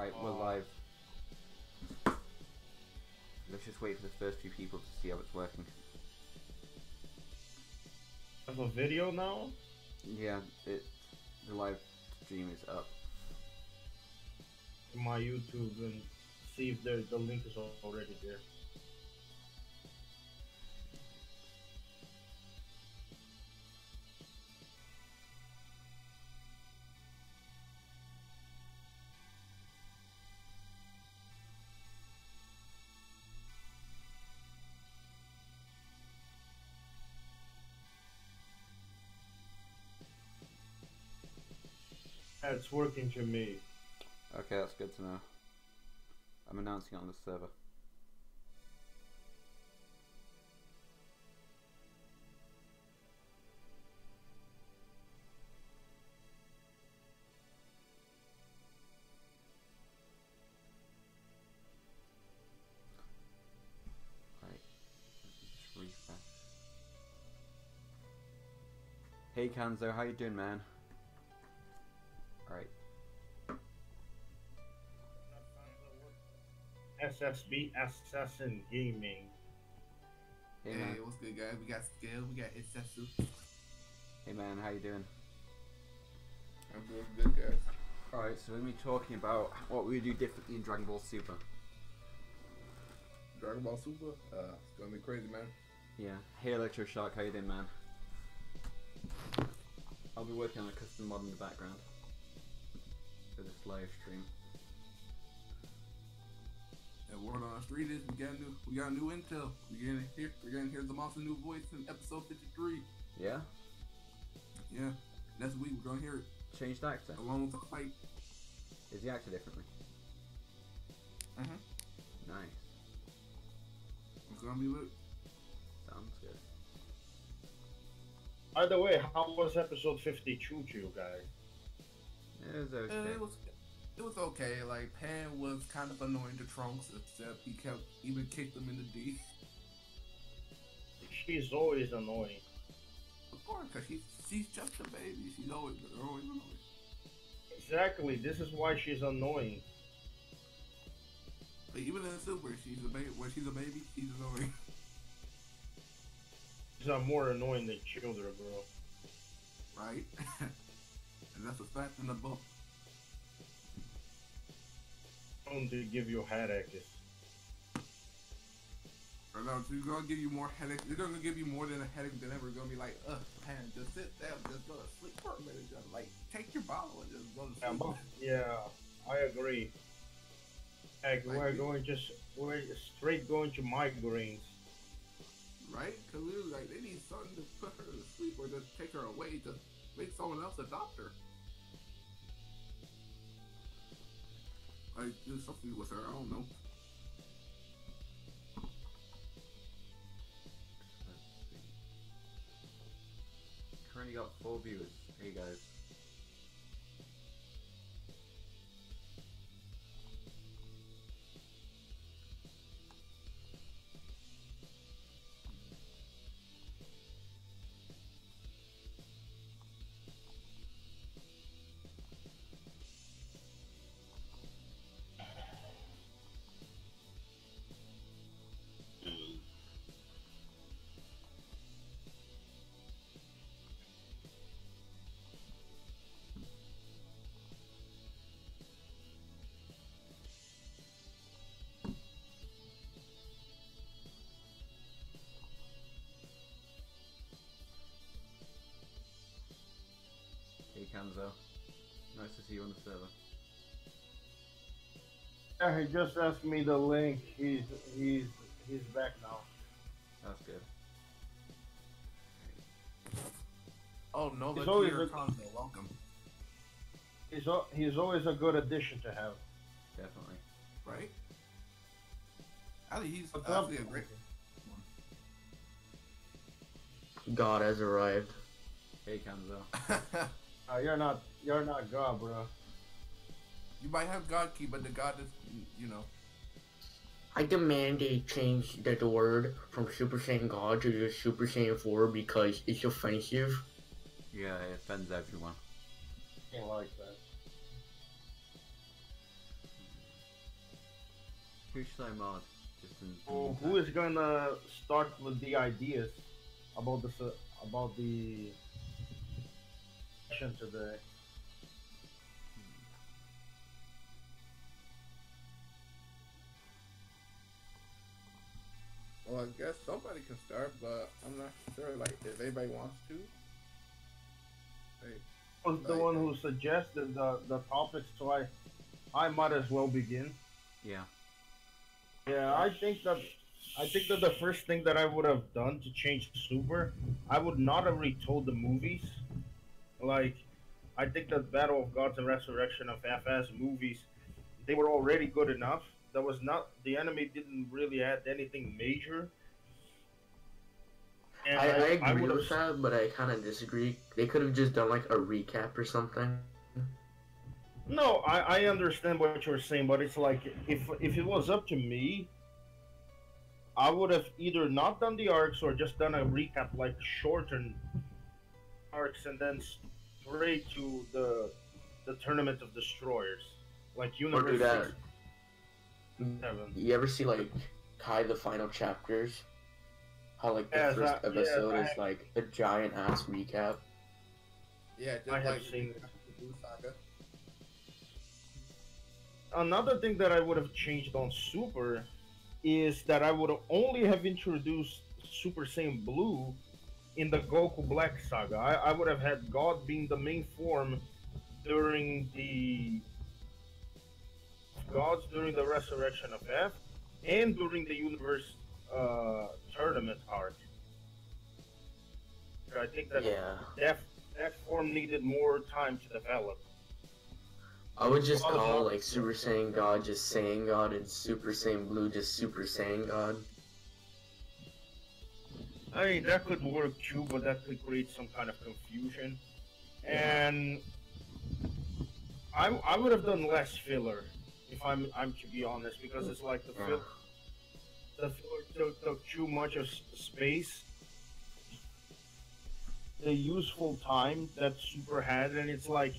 Right, we're live. Let's just wait for the first few people to see how it's working. Have a video now? Yeah, the live stream is up. To my YouTube and see if the link is already there. It's working to me. Okay, that's good to know. I'm announcing it on the server. Right, just refresh. Hey Kanzo, how you doing, man? Alright. SSB Assassin Gaming. Hey, Hey, man. what's good, guys? We got Scale, we got Itsetsu. Hey man, how you doing? I'm doing good, guys. Alright, so we're going to be talking about what we do differently in Dragon Ball Super. Dragon Ball Super, it's gonna be crazy, man. Yeah. Hey Electroshock, how you doing, man? I'll be working on a custom mod in the background for this live stream. And word on the street is we got new intel. We're gonna hear the monster new voice in episode 53. Yeah? Yeah, next week we're gonna hear it Changed actor? along with the fight. Is he acted differently? Nice. It's gonna be lit. Sounds good. By the way, how was episode 52 to you guys? It was okay. It was okay. Like Pan was kind of annoying to Trunks, except he even kicked him in the D. She's always annoying. Of course, cause she's just a baby. She's always annoying. Exactly, this is why she's annoying. But even in Super, she's a baby. When she's a baby, she's annoying. She's more annoying than children, bro. Right? And that's a fact in the book. Going to give you headaches. Or no, she's gonna give you more headaches. It's gonna give you more than a headache than ever. Gonna be like, Pan, just sit down, just go to sleep for a minute. Just like, take your bottle and just go to sleep. Yeah, I agree. Heck, we're straight going to migraines. Right? Cause we were like, they need something to put her to sleep or just take her away to make someone else adopt her. Like, do something with her, I don't know. Let's see. Currently got 4 viewers. Hey guys. Hey Kanzo. Nice to see you on the server. Yeah, he just asked me the link. He's back now. That's good. Oh, no, It's but always you're a- welcome. He's always a good addition to have. Definitely. Right? Ali, he's What's up? actually a great God has arrived. Hey Kanzo. one. You're not God, bro. You might have God key, but the God is, you know. I demand they change the word from Super Saiyan God to just Super Saiyan 4 because it's offensive. Yeah, it offends everyone. Can't like that. Who should I mod? Just in Who is gonna start with the ideas about the session today? Well, I guess somebody can start, but I'm not sure. Like, if anybody wants to. Hey, I was the one who suggested the topics, so I might as well begin. Yeah. Yeah, I think that the first thing that I would have done to change Super, I would not have retold the movies. Like, I think that Battle of Gods and Resurrection of FS movies, they were already good enough. The anime didn't really add anything major. And I agree with that, but I kind of disagree. They could have just done like a recap or something. No, I understand what you're saying, but it's like if it was up to me, I would have either not done the arcs or just done a recap, like shortened arcs, and then straight to the Tournament of Destroyers, like Or Universe do that. 7. You ever see like Kai the Final Chapters? How like the first episode is like a giant ass recap. yeah, just I have like seen it. Blue Saga. Another thing that I would have changed on Super is that I would only have introduced Super Saiyan Blue in the Goku Black saga. I would have had God being the main form during the Resurrection of F and during the Universe tournament arc. I think that Yeah. that form needed more time to develop. I would just call like Super Saiyan God just Saiyan God and Super Saiyan Blue just Super Saiyan God. I mean, that could work too, but that could create some kind of confusion. And I would have done less filler, if I'm to be honest, because it's like the filler took too much of space. The useful time that Super had, and it's like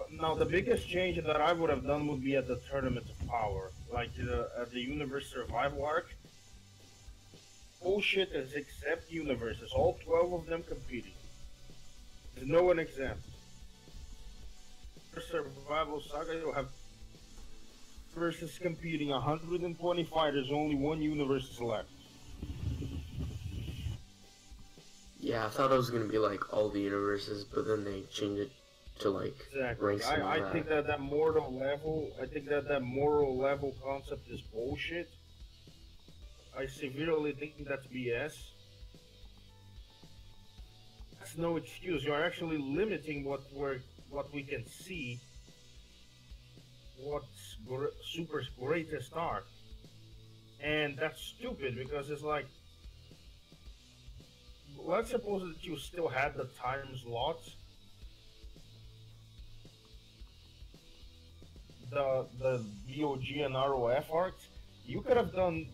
now the biggest change that I would have done would be at the Tournament of Power, like at the Universe Survival arc. Bullshit is except universes, all 12 of them competing. There's no one exempt. For Survival Saga, you'll have versus competing 120 fighters, only one universe is left. Yeah, I thought it was gonna be like all the universes, but then they changed it to like Exactly. ranks and all I that. think that moral level concept is bullshit. I severely think that's BS. That's no excuse. You're actually limiting what we can see. What's Super's greatest arc, and that's stupid because it's like, let's suppose that you still had the time slots. The VOG and ROF arcs, you could have done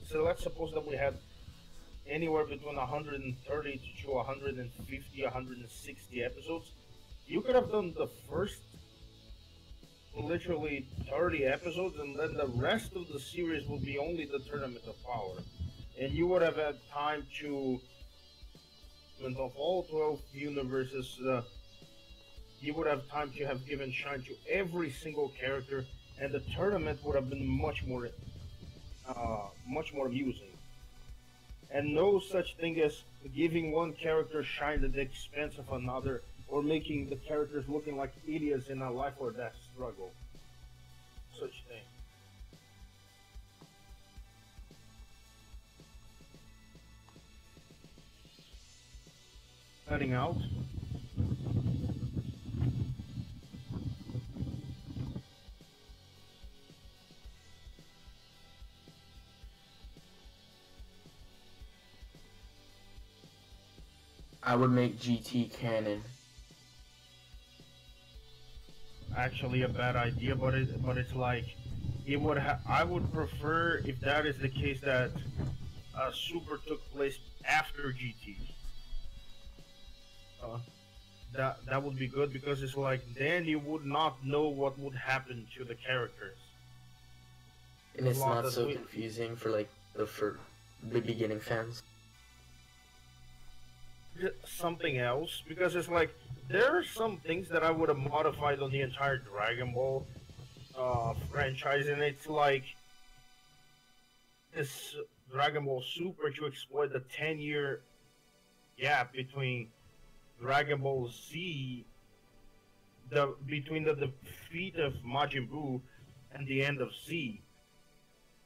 so let's suppose that we had anywhere between 130 to 150, 160 episodes. You could have done the first literally 30 episodes, and then the rest of the series would be only the Tournament of Power. And you would have had time to, of all 12 universes, you would have time to have given shine to every single character, and the tournament would have been much more amusing. And no such thing as giving one character shine at the expense of another, or making the characters looking like idiots in a life or death struggle. Such thing. Cutting out. I would make GT canon. Actually, a bad idea, but it's like I would prefer, if that is the case, that Super took place after GT. that would be good because it's like then you would not know what would happen to the characters. And it's Lot not of so we- confusing for like the beginning fans. Something else because it's like there are some things that I would have modified on the entire Dragon Ball franchise, and it's like this Dragon Ball Super to exploit the 10-year gap between Dragon Ball Z, between the defeat of Majin Buu and the end of Z.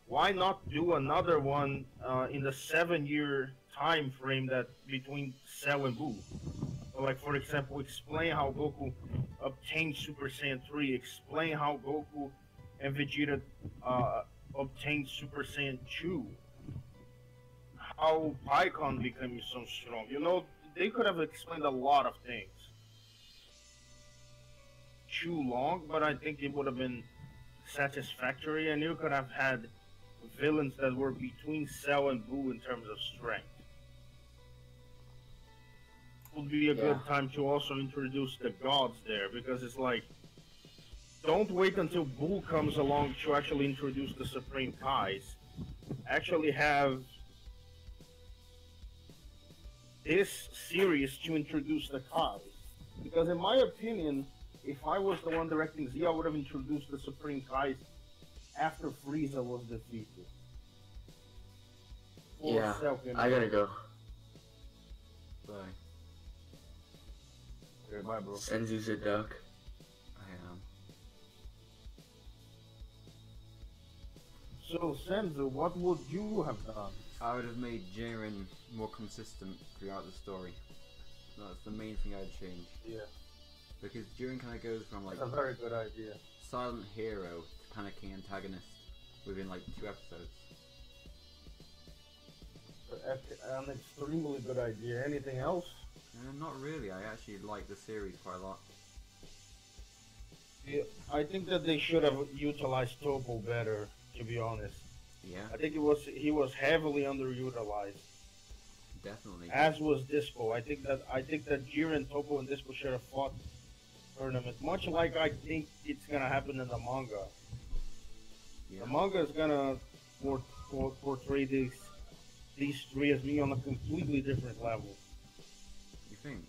Why not do another one in the 7-year time frame that between Cell and Buu? Like for example, explain how Goku obtained Super Saiyan 3. Explain how Goku and Vegeta obtained Super Saiyan 2. How Pikkon became so strong. You know, they could have explained a lot of things. Too long, but I think it would have been satisfactory, and you could have had villains that were between Cell and Buu in terms of strength. Would be a good time to also introduce the gods there, because it's like, don't wait until Buu comes along to actually introduce the Supreme Kais. Actually have this series to introduce the Kais. Because in my opinion, if I was the one directing Z, I would have introduced the Supreme Kais after Frieza was defeated. Yeah, I gotta go. Bye. Okay, bye, bro. Senzu's a duck. I am. So, Senzu, what would you have done? I would have made Jiren more consistent throughout the story. That's the main thing I'd change. Yeah, Because Jiren kind of goes from like that's a very good idea. silent hero to panicking antagonist within like 2 episodes. An extremely good idea. Anything else? Not really. I actually like the series quite a lot. Yeah, I think that they should have utilized Topo better, to be honest. Yeah, I think he was heavily underutilized, definitely. as was Dispo. I think that Jiren, Topo, and Dispo should have fought tournament, much like I think it's gonna happen in the manga. Yeah. The manga is gonna portray these three as being on a completely different level. You think?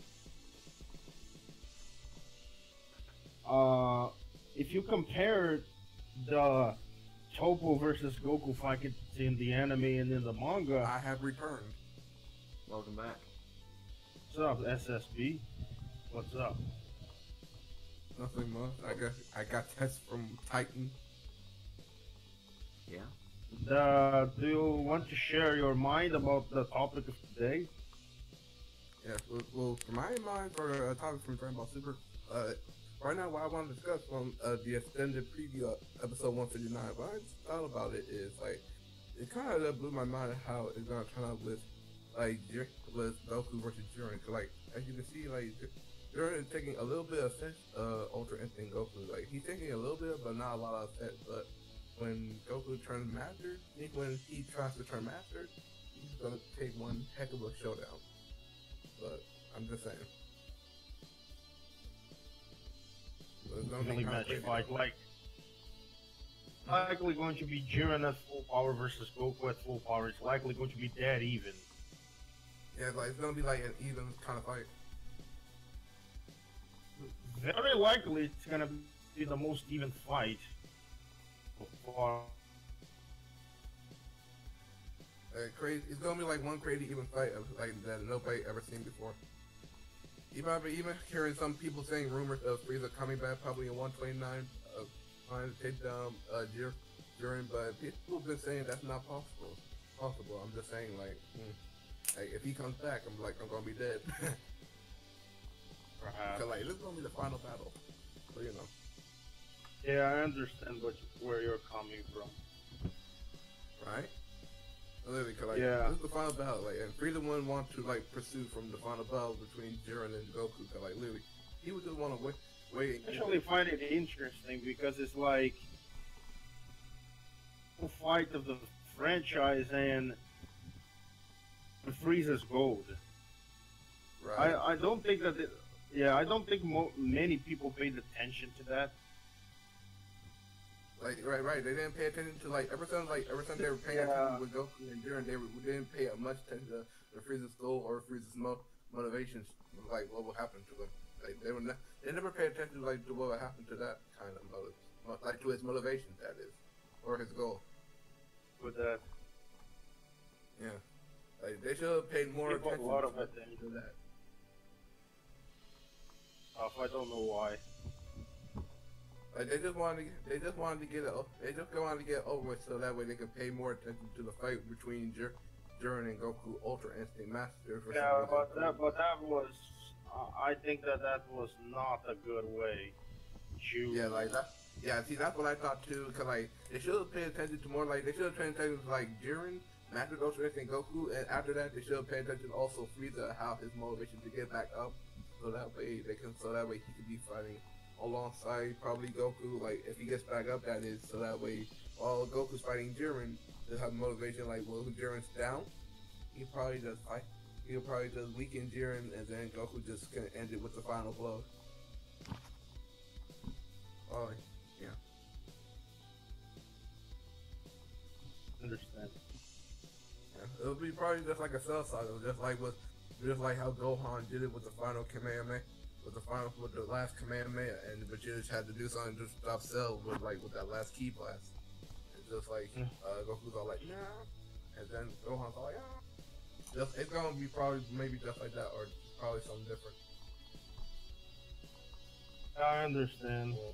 If you compare the Topo versus Goku fight in the anime and in the manga, I have returned. Welcome back. what's up, SSB? What's up? Nothing much. I got tests from Titan. Yeah. Do you want to share your mind about the topic of today? Yeah. Well, for my mind for a topic from Dragon Ball Super, right now what I want to discuss from the extended preview episode 159. What I just thought about it is like it kind of blew my mind how it's gonna turn out with with Goku versus Jiren. Cause like as you can see, like Jiren is taking a little bit of sense, Ultra Instinct Goku. Like he's taking a little bit, but not a lot of sense. But when Goku turns Master, when he tries to turn Master, he's gonna take one heck of a showdown. But I'm just saying. Really match fight, like likely going to be Jiren at full power versus Goku at full power. It's likely going to be dead even. Yeah, like it's gonna be like an even kind of fight. Very likely it's gonna be the most even fight so far. Crazy. It's gonna be like one crazy even fight of like that nobody ever seen before. Even hearing some people saying rumors of Frieza coming back probably in 129, trying to take down Jiren, but people have been saying that's not possible. I'm just saying like if he comes back, I'm gonna be dead. Perhaps. So like this is gonna be the final battle. So you know. Yeah, I understand where you're coming from. Right? Literally, cause like Yeah. this is the final battle, like, and Frieza wouldn't want to like pursue from the final battle between Jiren and Goku, cause like literally, he would just want to wait. I actually find it interesting because it's like the fight of the franchise and Frieza's gold. Right. I don't think that Yeah, I don't think many people paid attention to that. Like right. They didn't pay attention to ever since they were paying Yeah. attention with Goku and Jiren, we didn't pay much attention to Frieza's goal or Frieza's motivations, like what will happen to them. Like they never pay attention to what will happen to that kind of motive, like to his motivation, that is, or his goal. With that, Yeah, like they should have paid more People a attention lot of to attention. that. I don't know why. Like they just wanted to get it over with so that way they could pay more attention to the fight between Jiren and Goku Ultra Instinct Master. For Yeah, some reason. but that was. I think that was not a good way. Yeah, like that. Yeah, see, that's what I thought too. Cause like they should have paid attention to more. Like they should have paid attention to Jiren, Master Ultra Instinct Goku, and after that they should have paid attention also Frieza, how his motivation to get back up, so that way he could be fighting alongside probably Goku. Like if he gets back up, that is, so that way while Goku's fighting Jiren, they'll have motivation. Like well, Jiren's down, he'll probably just fight. He'll probably just weaken Jiren, and then Goku just can end it with the final blow. Oh, yeah. Understand. Yeah. It'll be probably just like a Cell Saga, just like how Gohan did it with the final Kamehameha, with the last Kamehameha, and Vegeta had to do something to stop Cell with that last Ki blast. It's just like Goku's all like nah, and then Gohan's all like ah. It's gonna be probably maybe just like that, or probably something different. I understand. Well,